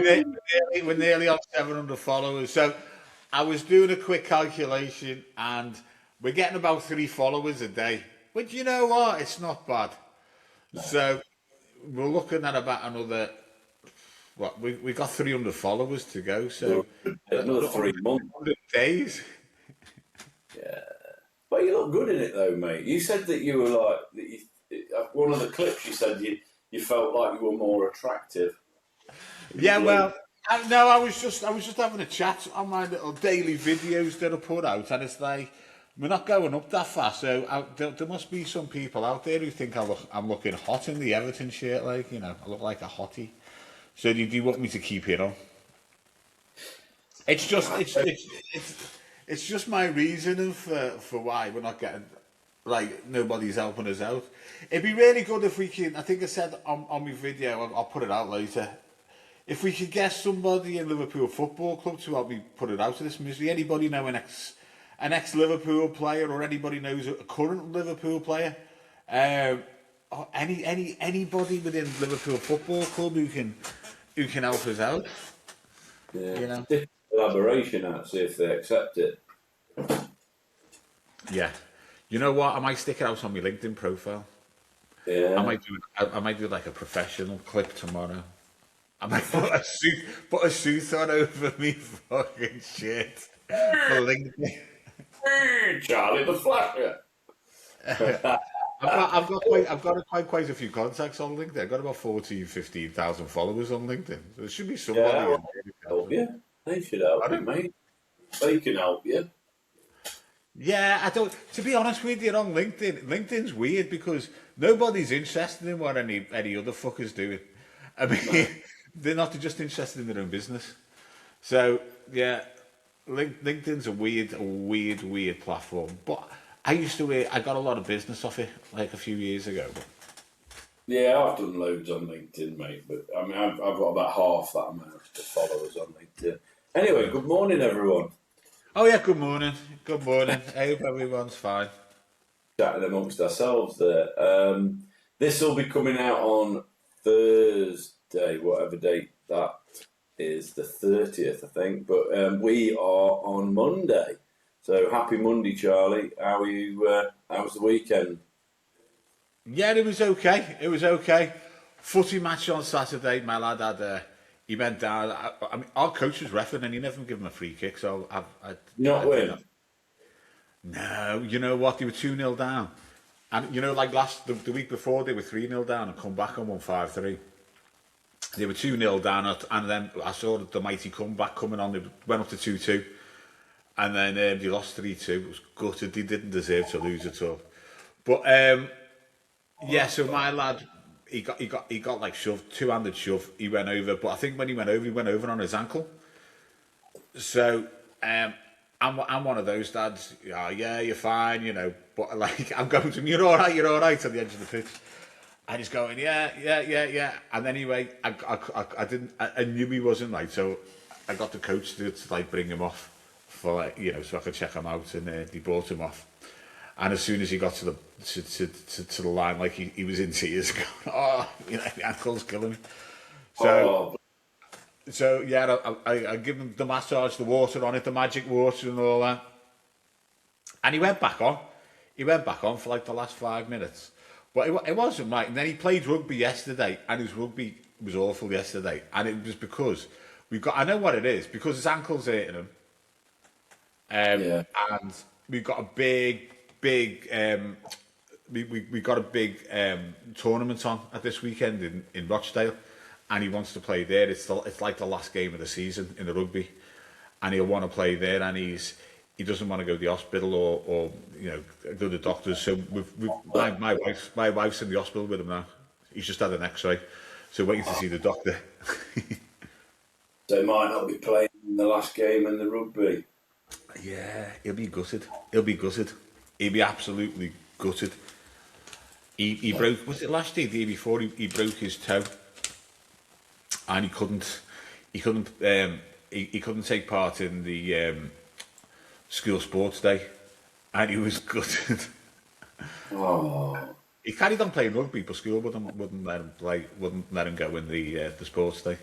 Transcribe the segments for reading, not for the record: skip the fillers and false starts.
we're nearly on 700 followers. So I was doing a quick calculation, and we're getting about 3 followers a day. But you know what? It's not bad. So we're looking at about another. What we got 300 followers to go. So Another 3 months. 100 days. Yeah. But you look good in it, though, mate. You said that you were like one of the clips. You said you felt like you were more attractive. Yeah, well, no, I was just having a chat on my little daily videos that I put out, and it's like we're not going up that fast. So there must be some people out there who think I'm looking hot in the Everton shirt, like I look like a hottie. So do you want me to keep it on? It's just it's just my reasoning for why we're not getting, like, nobody's helping us out. It'd be really good if we can. I think I said on my video. I'll put it out later. If we could get somebody in Liverpool Football Club to help me put it out of this misery. Anybody know an ex Liverpool player, or anybody knows a current Liverpool player? Or anybody within Liverpool Football Club who can help us out. Yeah. You know. Collaboration out, see if they accept it. Yeah. You know what? I might stick it out on my LinkedIn profile. Yeah. I might do like a professional clip tomorrow. I might put a suit on over me fucking shit for LinkedIn. Hey, Charlie the Flasher. I've got quite a few contacts on LinkedIn. I've got about 15,000 followers on LinkedIn. So there should be somebody Yeah, in there who can help help me. you. They should help I you, don't. mate. They can help you. Yeah, I don't. To be honest with you, on LinkedIn, LinkedIn's weird because nobody's interested in what any other fucker's doing. I mean, they're not just interested in their own business. So yeah, LinkedIn's a weird platform. But I got a lot of business off it like a few years ago. Yeah, I've done loads on LinkedIn, mate. But I mean, I've got about half that amount of followers on LinkedIn. Anyway, good morning, everyone. Oh yeah, good morning. Good morning. I hope everyone's fine. Chatting amongst ourselves there. This will be coming out on Thursday, whatever date that is, the 30th, I think. But we are on Monday. So happy Monday, Charlie. How are you? How was the weekend? Yeah, it was okay. It was okay. Footy match on Saturday. My lad had he went down. I mean, our coach was reffing and he never give him a free kick. So Not I did that. win. No, you know what? They were 2-0 down. And like the week before, they were 3-0 down and come back and won 5-3. They were 2-0 down, and then I saw the mighty comeback coming on. They went up to 2-2, and then they lost 3-2. It was gutted. They didn't deserve to lose at all. But yeah, so my lad, he got like shoved, two-handed shove. He went over, but I think when he went over on his ankle. So I'm one of those dads. Yeah, you're fine. But like I'm going to him, you're all right at the edge of the pitch. And he's going, yeah. And anyway, I didn't, I knew he wasn't right, so I got the coach to like bring him off for so I could check him out, and he brought him off. And as soon as he got to the line, like he was in tears, going, oh, the ankle's killing me. So. Oh, So yeah, I give him the massage, the water on it, the magic water and all that. And he went back on. He went back on for like the last 5 minutes. But it wasn't right. And then he played rugby yesterday, and his rugby was awful yesterday. And it was because I know what it is, because his ankle's hurting him. yeah. And we've got a big, we got a big tournament on at this weekend in Rochdale. And he wants to play there. It's like the last game of the season in the rugby, and he'll want to play there. And he doesn't want to go to the hospital or go to the doctors. So my wife's in the hospital with him now. He's just had an X-ray, so waiting to see the doctor. So he might not be playing in the last game in the rugby. Yeah, he'll be gutted. He'll be absolutely gutted. He broke. Was it last year? The year before he broke his toe. And he couldn't take part in the school sports day, and he was gutted. Oh, He carried on playing rugby, but school wouldn't let him play, wouldn't let him go in the sports day.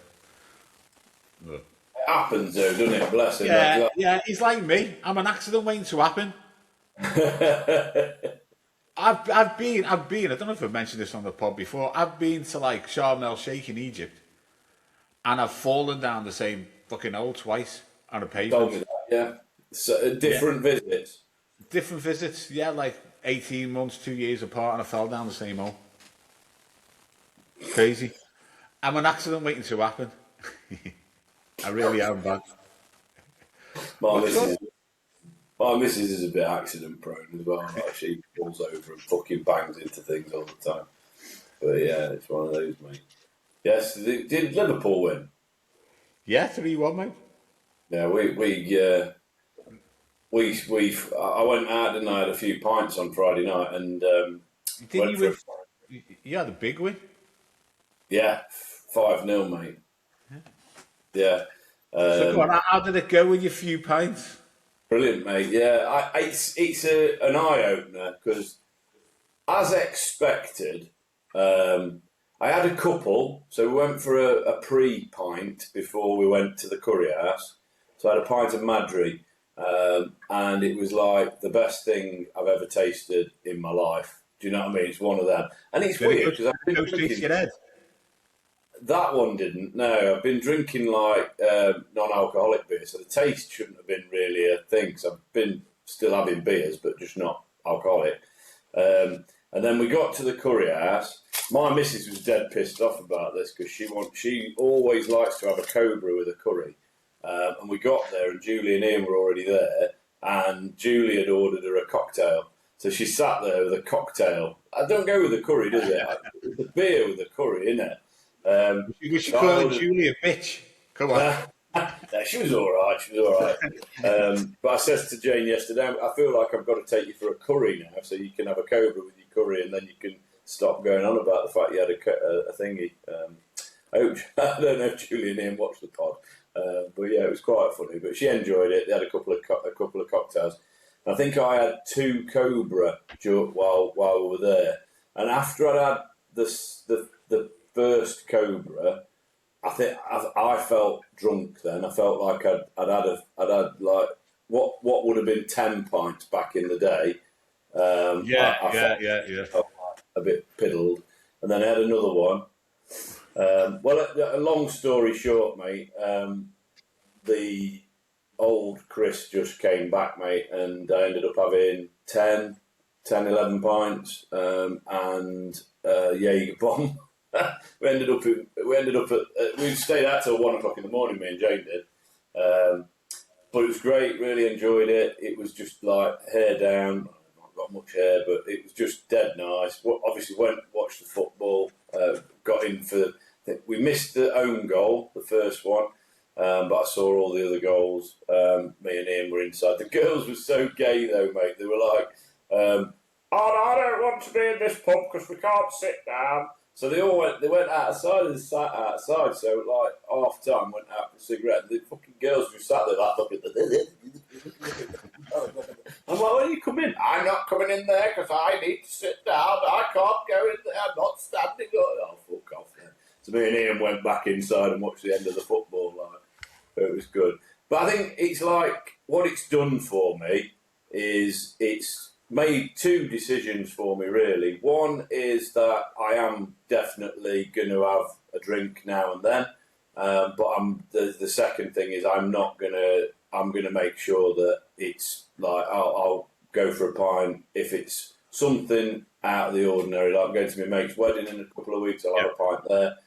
Yeah. It happens though, doesn't it? Bless him. Yeah, yeah, he's like me. I'm an accident waiting to happen. I've been. I don't know if I've mentioned this on the pod before. I've been to like Sharm el Sheikh in Egypt, and I've fallen down the same fucking hole twice on a Told me pavement. that, yeah. So, Yeah, different visits. different visits. Yeah, like 18 months, 2 years apart, and I fell down the same hole. Crazy. I'm an accident waiting to happen. I really am, bad. My What's missus, your? is- my missus is a bit accident prone as well. Like she falls over and fucking bangs into things all the time. But yeah, it's one of those, mate. Yes, did Liverpool win? Yeah, 3-1, mate. Yeah, I went out and I had a few pints on Friday night and Didn't went you for a win? You had a big win. yeah 5-0, mate. Yeah, So go on. How did it go with your few pints? brilliant, mate. Yeah, it's an eye opener because as expected, I had a couple. So we went for a pre pint before we went to the curry house. So I had a pint of Madry, and it was like the best thing I've ever tasted in my life. Do you know what I mean? It's one of them, and it's Did it go, weird did because I've it been go straight to drinking. your head? That one didn't. No, I've been drinking like non-alcoholic beer, so the taste shouldn't have been really a thing. Because I've been still having beers, but just not alcoholic. And then we got to the curry house. My missus was dead pissed off about this because she always likes to have a cobra with a curry. And we got there, and Julie and Ian were already there, and Julie had ordered her a cocktail. So she sat there with a cocktail. I don't go with the curry, does it? It's the beer with the curry, innit? We should So I call it ordered. Julie a bitch. Come on. No, she was all right. She was all right. But I said to Jane yesterday, I feel like I've got to take you for a curry now, so you can have a cobra with your curry, and then you can stop going on about the fact you had a thingy. I don't know if Julie and Ian watched the pod, but yeah, it was quite funny. But she enjoyed it. They had a couple of cocktails. I think I had two cobra while we were there, and after I'd had the first cobra. I think I felt drunk then. I felt like I'd had like what would have been 10 pints back in the day. Yeah, I yeah, yeah, yeah. felt a bit piddled, and then I had another one. Well, a long story short, mate. The old Chris just came back, mate, and I ended up having 11 pints, and Jaeger bomb. we ended up at we stayed out till 1 o'clock in the morning. Me and Jane did, but it was great. Really enjoyed it. It was just like hair down. Not got much hair, but it was just dead nice. Obviously went watched the football. Got in for. We missed the own goal, the first one. But I saw all the other goals. Me and Ian were inside. The girls were so gay though, mate. They were like, "Oh, no, I don't want to be in this pub because we can't sit down." So they all went. They went outside and sat outside. So like half time, went out for a cigarette. The fucking girls who sat there like looking. I'm like, "When you come in?" "I'm not coming in there because I need to sit down. I can't go in there. I'm not standing up." "Oh, fuck off then." So me and Ian went back inside and watched the end of the football. Like, it was good. But I think it's like what it's done for me is it's made two decisions for me really. One is that I am definitely going to have a drink now and then, but the second thing is I'm going to make sure that it's like I'll go for a pint if it's something out of the ordinary. Like I'm going to my mate's wedding in a couple of weeks. I'll have a pint there.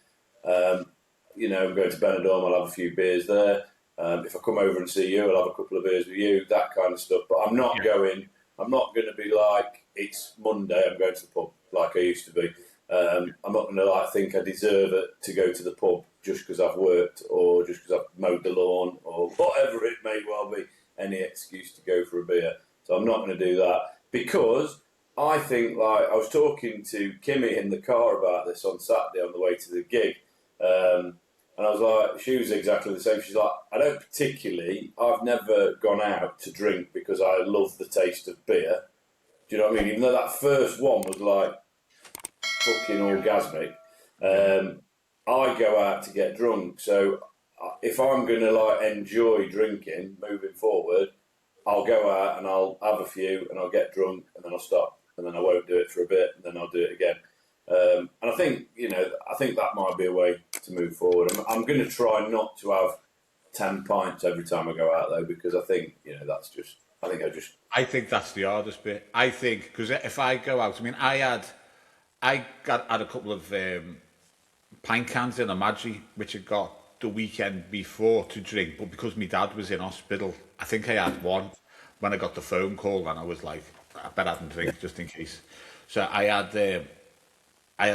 I'm going to Benidorm. I'll have a few beers there. If I come over and see you, I'll have a couple of beers with you. That kind of stuff. But I'm not going. I'm not going to be like it's Monday. I'm going to the pub like I used to be. I'm not going to like think I deserve it to go to the pub just because I've worked or just because I've mowed the lawn or whatever it may well be. Any excuse to go for a beer. So I'm not going to do that because I think like I was talking to Kimmy in the car about this on Saturday on the way to the gig. And I was like, she was exactly the same. She's like, I've never gone out to drink because I love the taste of beer. Do you know what I mean? Even though that first one was like fucking orgasmic, I go out to get drunk. So if I'm going to like enjoy drinking moving forward, I'll go out and I'll have a few and I'll get drunk and then I'll stop and then I won't do it for a bit and then I'll do it again. And I think I think that might be a way to move forward. I'm going to try not to have 10 pints every time I go out though, because I think that's just. I think that's the hardest bit. I think because if I go out, I mean, had a couple of pint cans in a Maggi, which I got the weekend before to drink, but because my dad was in hospital, I think I had one when I got the phone call, and I was like, I better have a drink just in case. So I had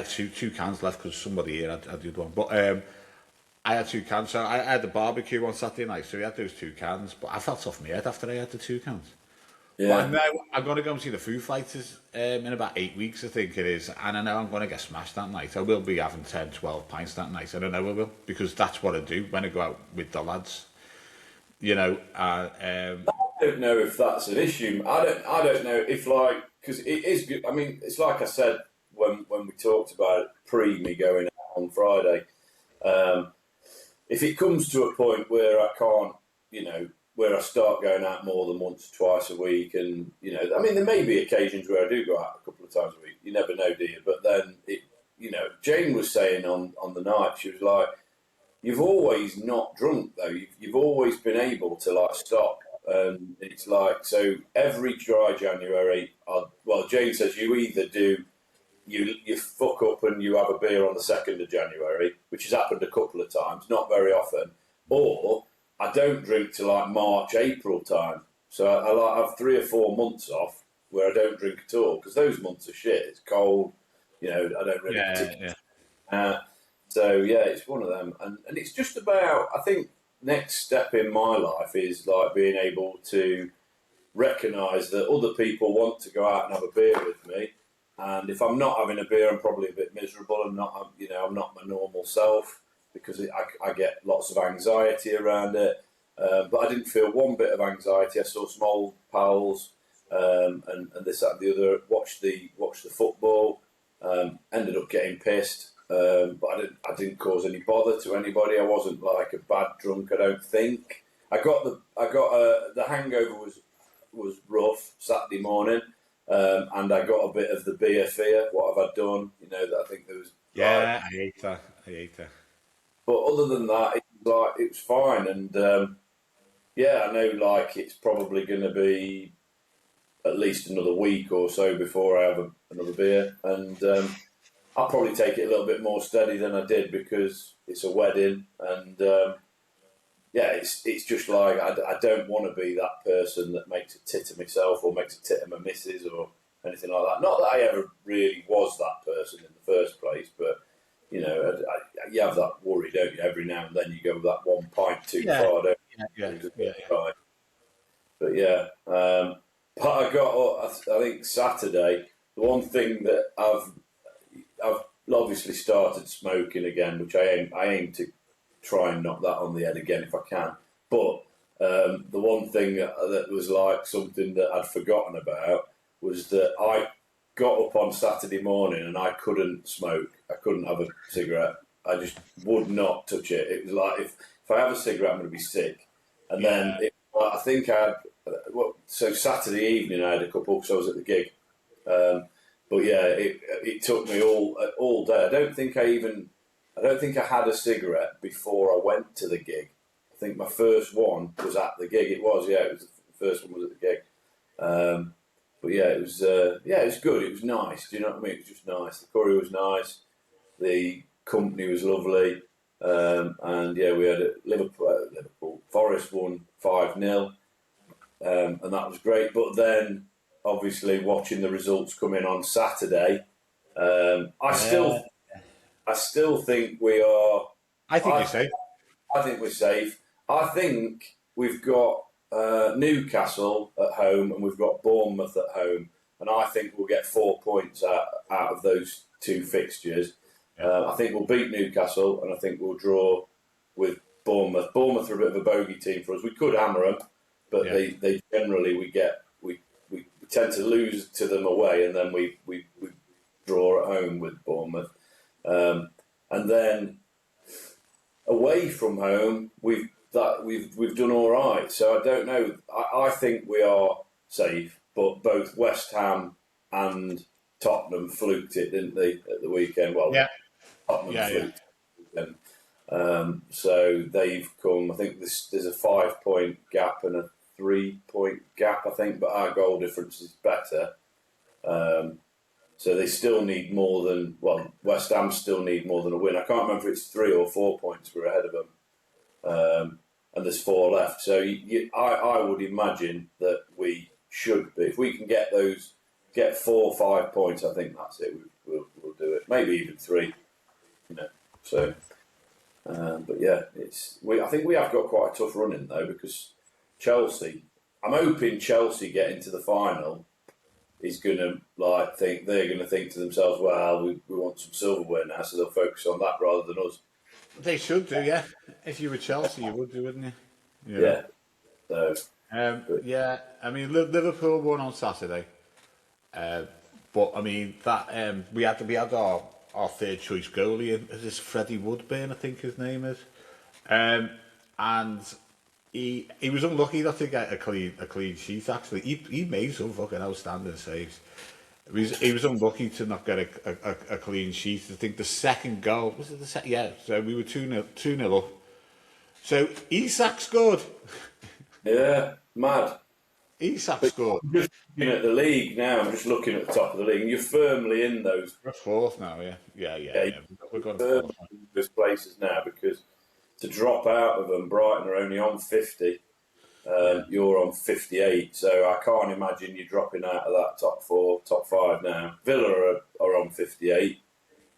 two cans left because somebody here had the other one, but I had 2 cans. So I had the barbecue on Saturday night, so we had those 2 cans. But I felt off my head after I had the 2 cans. Yeah. But now I'm going to go and see the Foo Fighters in about 8 weeks, I think it is. And I know I'm going to get smashed that night. I will be having 10, 12 pints that night. I don't know I will, because that's what I do when I go out with the lads. I don't know if that's an issue. I don't know if because it is good. I mean, it's like I said when we talked about it pre me going out on Friday. If it comes to a point where I can't, where I start going out more than once or twice a week, and I mean, there may be occasions where I do go out a couple of times a week. You never know, do you? But then Jane was saying on the night, she was like, "You've always not drunk though. You've always been able to like stop." It's like, so every dry January, Jane says you either do. You fuck up and you have a beer on the 2nd of January, which has happened a couple of times, not very often, or I don't drink till like March, April time. So I like have 3 or 4 months off where I don't drink at all, because those months are shit. It's cold, I don't really particularly. So yeah, it's one of them, and it's just about, I think, next step in my life is like being able to recognise that other people want to go out and have a beer with me. And if I'm not having a beer, I'm probably a bit miserable. I'm not my normal self, because I get lots of anxiety around it. But I didn't feel one bit of anxiety. I saw some old pals and this, that, and the other. Watched the football. Ended up getting pissed, but I didn't cause any bother to anybody. I wasn't like a bad drunk, I don't think. The hangover was rough Saturday morning. And I got a bit of the beer fear. What have I done? That I think there was. Yeah, I hate that. But other than that, it was fine. And I know like it's probably going to be at least another week or so before I have another beer. And I'll probably take it a little bit more steady than I did, because it's a wedding. And it's just like I don't want to be that person that makes a tit of myself or makes a tit of my missus or anything like that. Not that I ever really was that person in the first place, but you have that worry, don't you? Every now and then you go that 1 pint too far, don't you? Yeah. But but I got, I think Saturday, the one thing that I've obviously started smoking again, which I aim to try and knock that on the head again if I can. But the one thing that was like something that I'd forgotten about was that I got up on Saturday morning and I couldn't smoke. I couldn't have a cigarette. I just would not touch it. It was like, if I have a cigarette, I'm going to be sick. And then I think I had, so Saturday evening I had a couple, because I was at the gig. But yeah, it took me all day. I don't think I had a cigarette before I went to the gig. I think my first one was at the gig. It was the first one was at the gig. But yeah, it was good. It was nice. Do you know what I mean? It was just nice. The curry was nice. The company was lovely. And yeah, we had Liverpool. Forest won 5-0. And that was great. But then, obviously, watching the results come in on Saturday, I still think we are. I think you're safe. I think we're safe. I think we've got Newcastle at home and we've got Bournemouth at home, and I think we'll get 4 points out of those 2 fixtures. I think we'll beat Newcastle, and I think we'll draw with Bournemouth. Bournemouth are a bit of a bogey team for us. We could hammer them, but they generally we tend to lose to them away, and then we draw at home with Bournemouth. And then away from from home. We've done all right. So I don't know. I think we are safe, but both West Ham and Tottenham fluked it, didn't they, at the weekend? Well, Yeah, Tottenham yeah, yeah. fluked it. So they've come. I think there's a 5-point gap and a 3-point gap. I think, but our goal difference is better. So they still need more than West Ham still need more than a win. I can't remember if it's 3 or 4 points we're ahead of them, and there's 4 left. So I would imagine that we should be, if we can get 4 or 5 points. I think that's it. We'll do it. Maybe even 3. So. But yeah, I think we have got quite a tough run in though, because Chelsea. I'm hoping Chelsea get into the final is going to think they're going to think to themselves, well, we want some silverware now, so they'll focus on that rather than us. They should do, yeah. If you were Chelsea, you would do, wouldn't you? Yeah. So. Yeah. I mean, Liverpool won on Saturday, but I mean that we had our third choice goalie. Is this Freddie Woodburn? I think his name is, and he was unlucky not to get a clean sheet. Actually, he made some fucking outstanding saves. He was unlucky to not get a clean sheet. I think the second goal was it the second? Yeah. So we were 2-0 up. So Isak scored. Yeah, mad. Isak scored. I'm just looking at the league now. I'm just looking at the top of the league, and you're firmly in those. We're fourth now. Yeah. We're going firmly in those places now, because to drop out of them, Brighton are only on 50. You're on 58, so I can't imagine you dropping out of that top 4, top 5 now. Villa are on 58,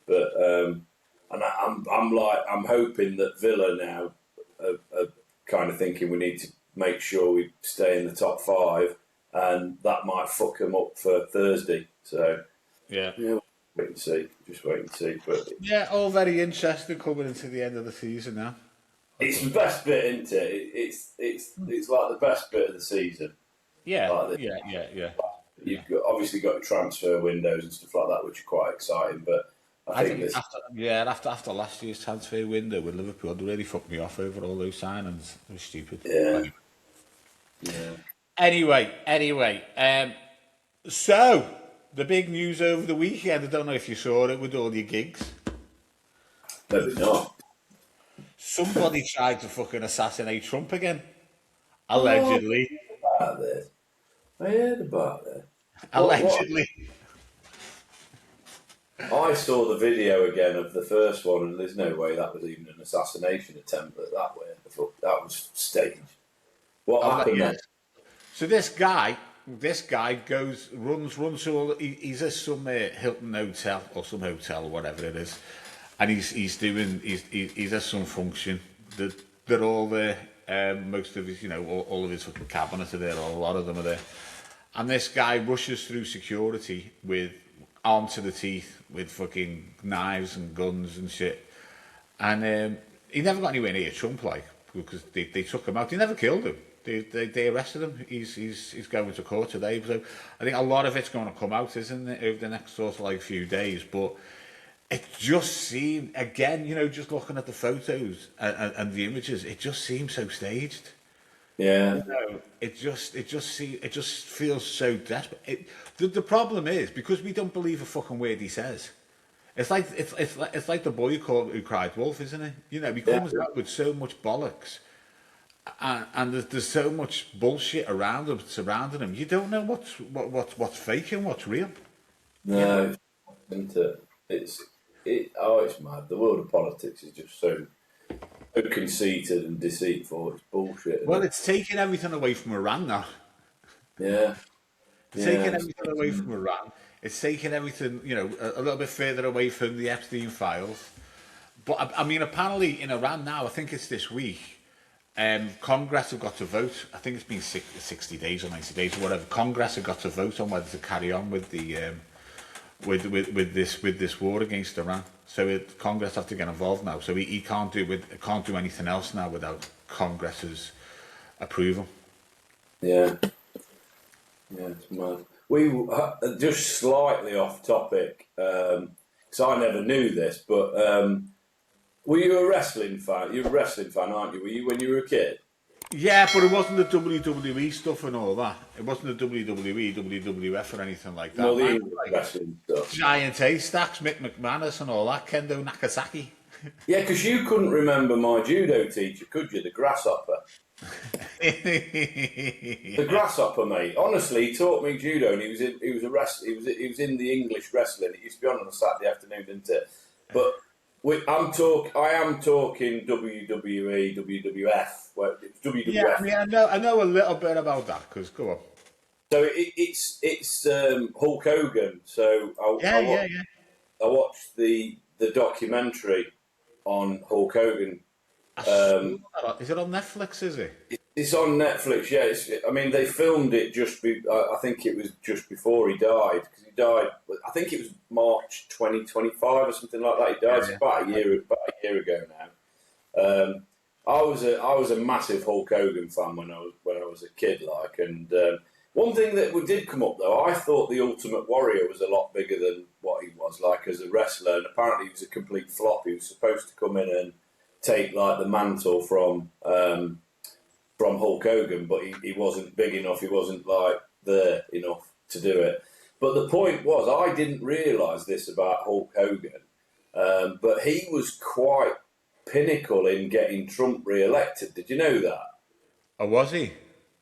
but and I'm hoping that Villa now are kind of thinking we need to make sure we stay in the top 5, and that might fuck them up for Thursday. So yeah, wait and see. Just wait and see. But yeah, all very interesting coming into the end of the season now. it's the best bit, isn't it? It's like the best bit of the season. Yeah, like yeah. You've obviously got transfer windows and stuff like that, which are quite exciting. But I think after last year's transfer window with Liverpool, they really fucked me off over all those signings. It was stupid. Yeah. Anyway, so the big news over the weekend. I don't know if you saw it with all your gigs. Maybe not. Somebody tried to fucking assassinate Trump again. Allegedly. I heard about that. Allegedly. I saw the video again of the first one, and there's no way that was even an assassination attempt that way. I thought that was staged. What happened then? So this guy runs through all. He's at some Hilton hotel or some hotel, whatever it is, and he's at some function. They're all there. Most of his, all of his fucking cabinet are there, or a lot of them are there. And this guy rushes through security with armed to the teeth, with fucking knives and guns and shit. And he never got anywhere near Trump, because they took him out. They never killed him. They arrested him. He's going to court today. So I think a lot of it's going to come out, isn't it, over the next sort of few days. But it just seemed, again, just looking at the photos and the images, it just seems so staged. Yeah. It just feels so desperate. The problem is, because we don't believe a fucking word he says. It's like the boy who cried wolf, isn't it? He comes out with so much bollocks, and there's so much bullshit around him, surrounding him. You don't know what's fake and what's real. No, isn't it? It's mad. The world of politics is just so conceited and deceitful. It's bullshit. Well, it's taking everything away from Iran now. Yeah. It's taking everything away from Iran. It's taking everything, a little bit further away from the Epstein files. But I mean, apparently in Iran now, I think it's this week, Congress have got to vote. I think it's been 60 days or 90 days or whatever. Congress have got to vote on whether to carry on with the with this war against Iran. So Congress have to get involved now. So he can't do anything else now without Congress's approval. Yeah, it's mad. We just slightly off topic, because I never knew this, but Were you a wrestling fan? You're a wrestling fan, aren't you? Were you when you were a kid? Yeah, but it wasn't the WWE stuff and all that. It wasn't the WWE, WWF or anything like More that. the Mine English was like wrestling stuff. Giant Haystacks, Mick McManus and all that, Kendo Nakasaki. Yeah, because you couldn't remember my judo teacher, could you? The grasshopper. The grasshopper, mate. Honestly, he taught me judo, and he was a wrestler. He was in the English wrestling. It used to be on a Saturday afternoon, didn't it? But I am talking WWE, WWF. Well, it's WWF. Yeah, I mean, I know a little bit about that, because, go on. So it's Hulk Hogan. So Yeah. I watched the documentary on Hulk Hogan. Is it on Netflix, is it? It's on Netflix. Yeah, I mean, they filmed it I think it was just before he died, because he died. I think it was March 2025 or something like that. He died. It's about a year ago now. I was a massive Hulk Hogan fan when I was a kid, like, and one thing that did come up though, I thought the Ultimate Warrior was a lot bigger than what he was like as a wrestler, and apparently he was a complete flop. He was supposed to come in and take like the mantle from Hulk Hogan, but he wasn't big enough. He wasn't like there enough to do it. But the point was, I didn't realise this about Hulk Hogan, but he was quite pinnacle in getting Trump re-elected. Did you know that? Or was he?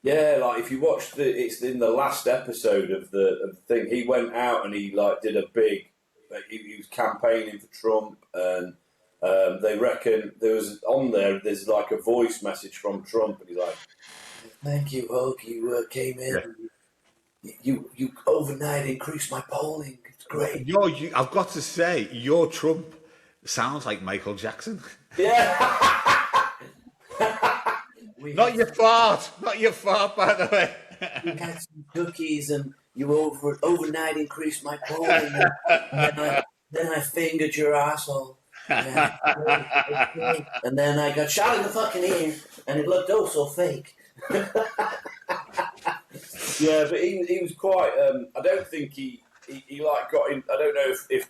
Yeah, like if you watch it's in the last episode of the thing. He went out and he like did a big. He was campaigning for Trump, and they reckon there's like a voice message from Trump, and he's like, "Thank you, Hulk. You came in. Yeah. You overnight increased my polling. It's great." I've got to say, your Trump sounds like Michael Jackson. Yeah. Not your fart, by the way. We had some cookies, and you overnight increased my polling, and then I fingered your asshole. Yeah, and then I got shot in the fucking ear, and it looked oh so fake. Yeah, but he was quite. I don't think he like got in. I don't know if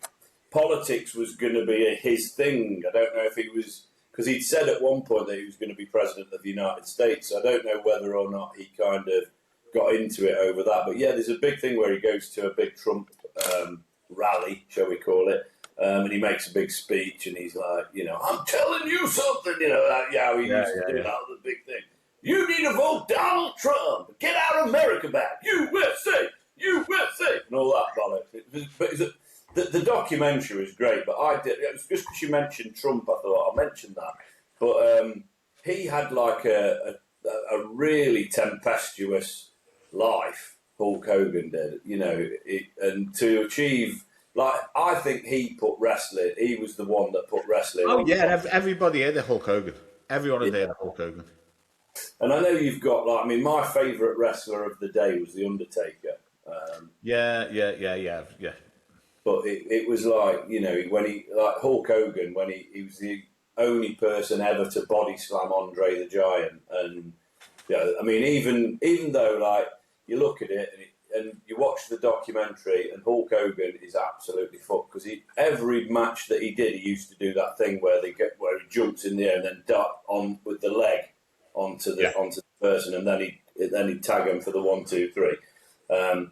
politics was going to be his thing. I don't know if he was, because he'd said at one point that he was going to be president of the United States. So I don't know whether or not he kind of got into it over that. But yeah, there's a big thing where he goes to a big Trump rally, shall we call it. And he makes a big speech, and he's like, I'm telling you something, he used to do that was a big thing. You need to vote Donald Trump. Get our America back. USA, and all that bollocks. But the documentary was great. But it was just because you mentioned Trump, I thought I'll mention that. But he had like a really tempestuous life. Hulk Hogan did, and to achieve. Like, I think he was the one that put wrestling on. Oh, yeah, everybody had the Hulk Hogan. Everyone had the Hulk Hogan. And I know you've got, like, I mean, my favourite wrestler of the day was The Undertaker. Yeah. But it was like, like Hulk Hogan, when he was the only person ever to body slam Andre the Giant. And, I mean, even though, like, you look at it and you watch the documentary, and Hulk Hogan is absolutely fucked, because every match that he did, he used to do that thing where he jumps in the air and then dart on with the leg onto the person, and then he'd tag him for the 1, 2, 3. And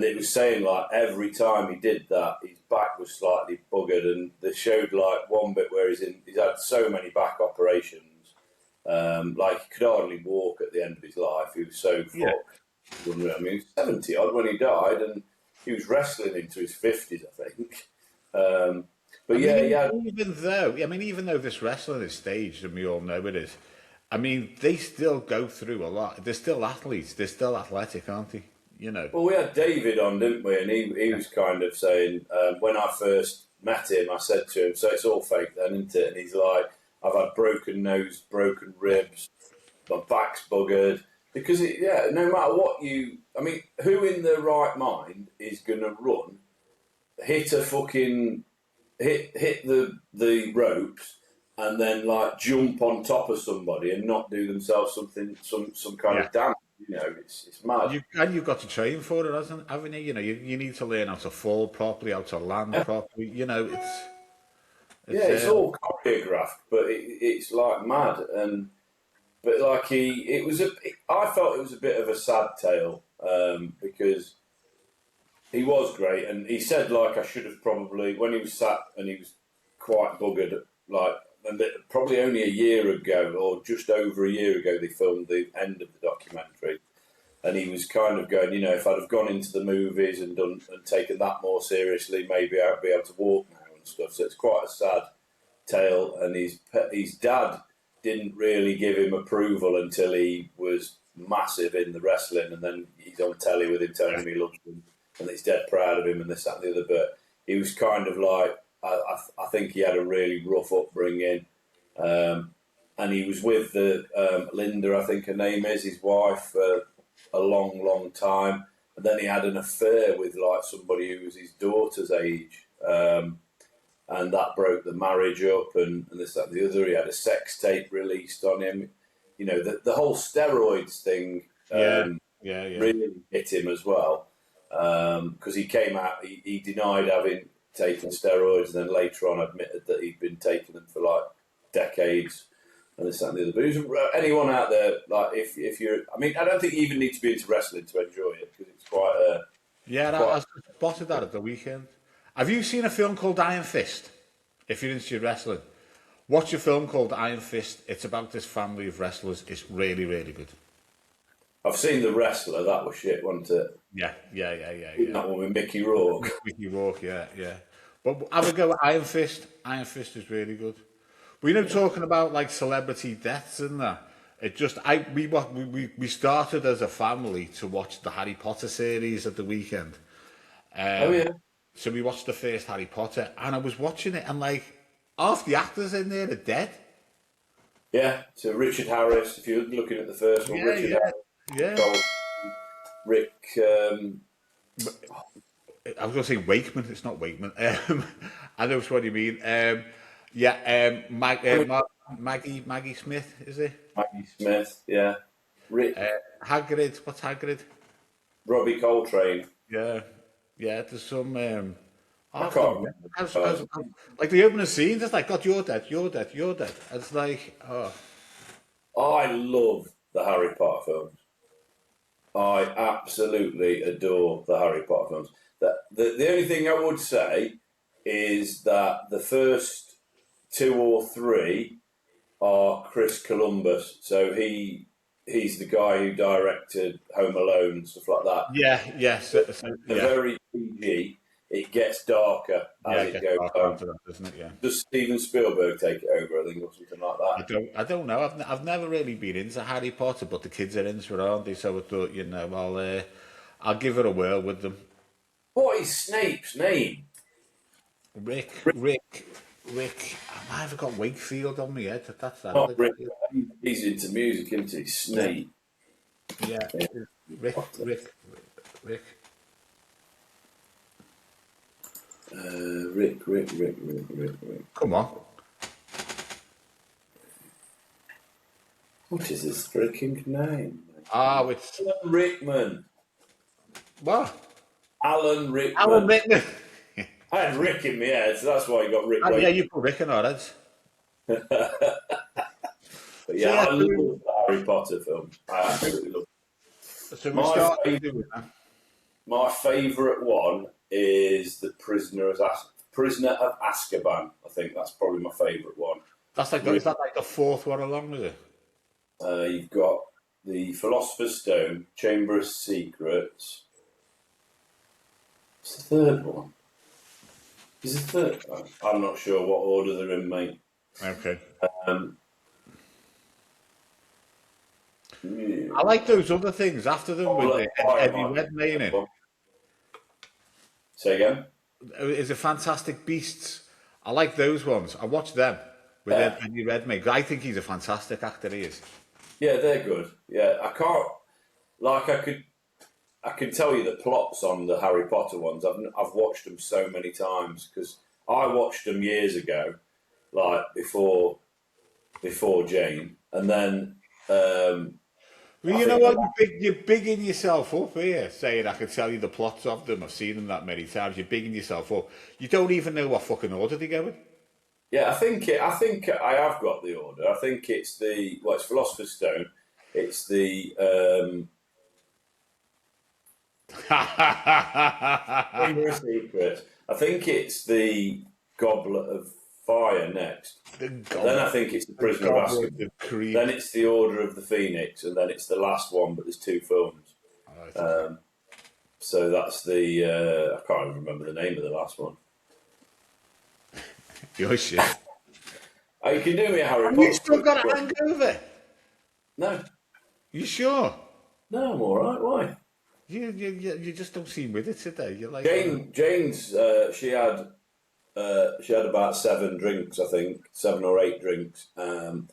it was saying like every time he did that, his back was slightly buggered, and they showed like one bit where he's had so many back operations, like he could hardly walk at the end of his life. He was so fucked. I mean, he was 70 odd when he died, and he was wrestling into his 50s, I think. But even though this wrestling is staged, and we all know it is, I mean, they still go through a lot. They're still athletes. They're still athletic, aren't they? Well, we had David on, didn't we? And he was kind of saying, when I first met him, I said to him, so it's all fake then, isn't it? And he's like, I've had broken nose, broken ribs, my back's buggered. Because, no matter what who in their right mind is going to run, hit the ropes, and then, like, jump on top of somebody and not do themselves some kind of damage? It's mad. You've got to train for it, haven't you? You need to learn how to fall properly, how to land properly. Yeah, it's all choreographed, but it's like mad. But like I felt it was a bit of a sad tale because he was great, and he said like I should have probably when he was sat and he was quite buggered, like and probably only a year ago or just over a year ago they filmed the end of the documentary, and he was kind of going, if I'd have gone into the movies and taken that more seriously, maybe I'd be able to walk now and stuff. So it's quite a sad tale, and his dad didn't really give him approval until he was massive in the wrestling, and then he's on telly with him telling him he loves him and he's dead proud of him and this, that, and the other. But he was kind of like, I think he had a really rough upbringing, and he was with the Linda, I think her name is, his wife, for a long, long time, and then he had an affair with like somebody who was his daughter's age. And that broke the marriage up, and this, that, and the other. He had a sex tape released on him. The whole steroids thing really hit him as well, because he came out, he denied having taken steroids, and then later on admitted that he'd been taking them for like decades, and this, that, and the other. But anyone out there, like if you're, I don't think you even need to be into wrestling to enjoy it, because it's quite a I spotted that at the weekend. Have you seen a film called Iron Fist? If you're into wrestling, watch a film called Iron Fist. It's about this family of wrestlers. It's really, really good. I've seen The Wrestler. That was shit, wasn't it? Yeah. That one with Mickey Rourke. Mickey Rourke, yeah. But have a go at Iron Fist. Iron Fist is really good. But talking about like celebrity deaths and that, we started as a family to watch the Harry Potter series at the weekend. Oh yeah. So we watched the first Harry Potter, and I was watching it, and like half the actors in there are dead. Yeah. So Richard Harris, if you're looking at the first one, Richard Harris, Rick. I was going to say Wakeman. It's not Wakeman. I know what you mean. Maggie Smith, is it? Maggie Smith. Yeah. Rick. Hagrid. What's Hagrid? Robbie Coltrane. Yeah. There's some. I can't remember. Like the opening scenes, it's like, God, you're dead. It's like, oh. I love the Harry Potter films. I absolutely adore the Harry Potter films. The only thing I would say is that the first 2 or 3 are Chris Columbus. So he's the guy who directed Home Alone and stuff like that. Very PG. It gets darker as it goes on. Doesn't it? Yeah. Does Steven Spielberg take it over, I think, or something like that? I don't know. I've never really been into Harry Potter, but the kids are into it, aren't they? So I thought, I'll give it a whirl with them. What is Snape's name? Rick. I might have got Wakefield on my head. That's that. Not Rick. He's into music, isn't he? Snape. Yeah. Rick. Rick. Come on. What is his freaking name? It's Alan Rickman. What? Alan Rickman. Alan Rickman. I had Rick in my head, so that's why I got Rick. Yeah, you put Rick in our heads. But I love the Harry Potter films. I absolutely love them. So my favourite one is The Prisoner of Azkaban. I think that's probably my favourite one. Is that like the 4th one along with it? You've got The Philosopher's Stone, Chamber of Secrets. What's the 3rd one? Is the 3rd one? I'm not sure what order they're in, mate. Okay. Yeah. I like those other things after them with Eddie Redmayne in it. Say again? Is it Fantastic Beasts? I like those ones. I watch them with Eddie Redmayne. I think he's a fantastic actor, he is. Yeah, they're good. Yeah, I can tell you the plots on the Harry Potter ones. I've watched them so many times because I watched them years ago, like before Jane, and then. Well, you know what? You're bigging yourself up here, saying I can tell you the plots of them. I've seen them that many times. You're bigging yourself up. You don't even know what fucking order they go in. Yeah, I think I have got the order. I think it's it's Philosopher's Stone. It's the Chamber of Secrets. I think it's the Goblet of Fire next. The Then I think it's the Prisoner of Azkaban. the creep. Then it's the Order of the Phoenix, and then it's the last one. But there's 2 films. So that's the I can't even remember the name of the last one. Your shit. Oh, you can do me a Harry Have Potter. you still got a hangover? No. You sure? No, I'm all right. Why? You just don't seem with it today. You're like Jane's she had about 7 drinks, I think, 7 or 8 drinks, and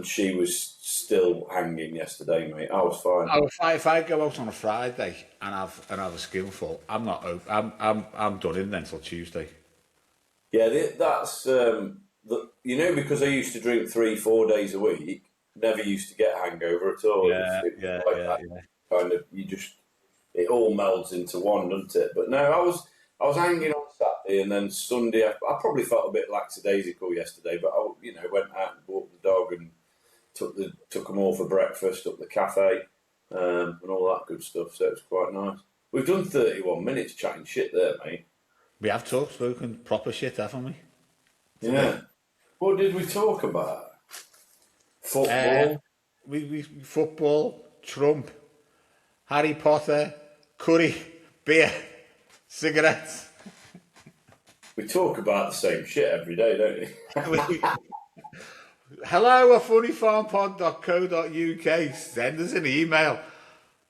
she was still hanging yesterday, mate. I was fine. Oh, if I go out on a Friday and have a skillful, I'm not. I'm done in then till Tuesday. Yeah, that's because I used to drink 3-4 days a week. Never used to get a hangover at all. Yeah. Kind of, it all melds into one, doesn't it? But no, I was hanging on Saturday, and then Sunday I probably felt a bit lackadaisical yesterday, but I went out and walked the dog and took them all for breakfast up the cafe, and all that good stuff. So it was quite nice. We've done 31 minutes chatting shit there, mate. We have spoken proper shit, haven't we? Yeah. What did we talk about? Football. We football, Trump, Harry Potter, curry, beer, cigarettes. We talk about the same shit every day, don't we? Hello at funnyfarmpod.co.uk. Send us an email.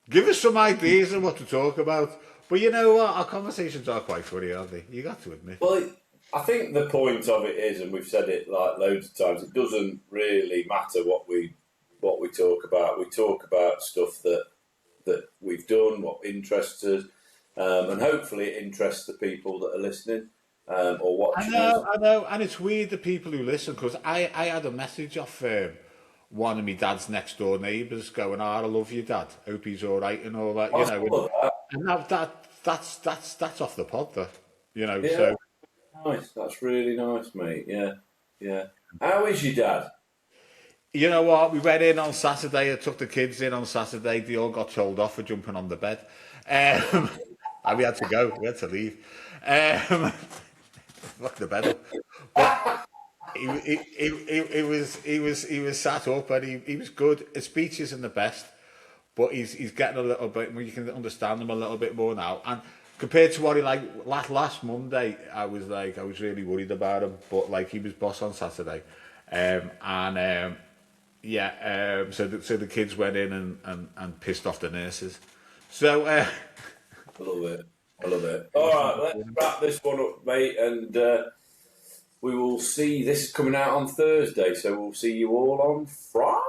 Give us some ideas on what to talk about. But you know what? Our conversations are quite funny, aren't they? You got to admit. Well, I think the point of it is, and we've said it like loads of times, it doesn't really matter what we talk about. We talk about stuff that we've done, what interests us, and hopefully it interests the people that are listening or watching. I know, and it's weird the people who listen, because I had a message off one of my dad's next door neighbours going, "I love you, Dad. Hope he's all right," and all that, And that's off the pod, though, Yeah, So nice. That's really nice, mate. Yeah. How is your dad? You know what? We went in on Saturday. I took the kids in on Saturday. They all got told off for jumping on the bed, and we had to go. We had to leave. Fuck the bed up. But he was sat up, and he was good. His speech isn't the best, but he's getting a little bit more. You can understand him a little bit more now. And compared to what he last Monday, I was really worried about him. But he was boss on Saturday, so the kids went in and pissed off the nurses. So I love it. All right, let's wrap this one up, mate, and we will see. This is coming out on Thursday, so we'll see you all on Friday.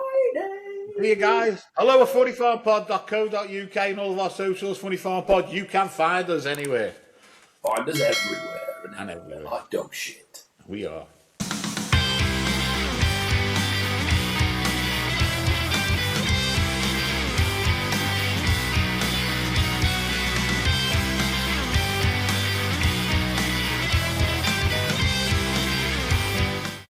See you guys. Hello at funnyfarmpod.co.uk and all of our socials. Funny Farm Pod. You can find us anywhere. Find us everywhere And everywhere. like dog shit. We are.